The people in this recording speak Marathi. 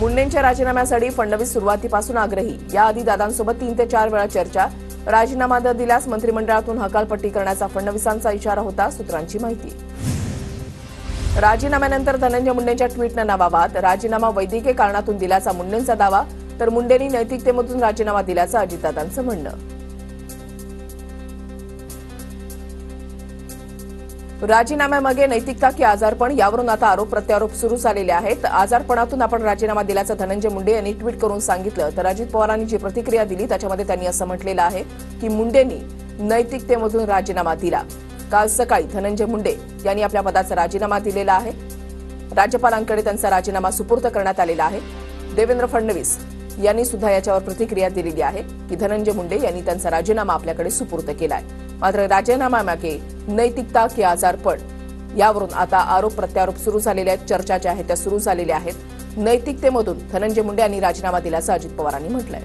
मुंडेंच्या राजीनाम्यासाठी फडणवीस सुरुवातीपासून आग्रही। याआधी दादांसोबत 3 ते 4 वेळा चर्चा। राजीनामा न दिल्यास मंत्रिमंडळातून हकालपट्टी करण्याचा फडणवीसांचा इशारा होता, सूत्रांची माहिती। राजीनाम्यानंतर धनंजय मुंडेंच्या ट्विटनं नवा वाद। राजीनामा वैद्यकीय कारणातून दिल्याचा मुंडेंचा दावा, तर मुंडेंनी नैतिकतेमधून राजीनामा दिल्याचं अजितदादांचं म्हणणं। राजीनाम्यामागे नैतिकता की आजारपण, यावरून आता आरोप प्रत्यारोप सुरू झालेले आहेत। आजारपणातून आपण राजीनामा दिल्याचं धनंजय मुंडे यांनी ट्विट करून सांगितलं, तर अजित पवारांनी जी प्रतिक्रिया दिली त्याच्यामध्ये त्यांनी असं म्हटलेलं आहे की मुंडेंनी नैतिकतेमधून राजीनामा दिला। काल सकाळी धनंजय मुंडे यांनी आपल्या पदाचा राजीनामा दिलेला आहे। राज्यपालांकडे त्यांचा राजीनामा सुपूर्द करण्यात आलेला आहे। देवेंद्र फडणवीस यांनी सुद्धा याच्यावर प्रतिक्रिया दिलेली आहे की धनंजय मुंडे यांनी त्यांचा राजीनामा आपल्याकडे सुपूर्द केलाय। मात्र राजीनाम्यामागे नैतिकता की आजारपण, यावरून आता आरोप प्रत्यारोप सुरू झालेले आहेत। चर्चा ज्या आहेत त्या सुरू झालेल्या आहेत। नैतिकतेमधून धनंजय मुंडे यांनी राजीनामा दिल्याचं अजित पवारांनी म्हटलंय।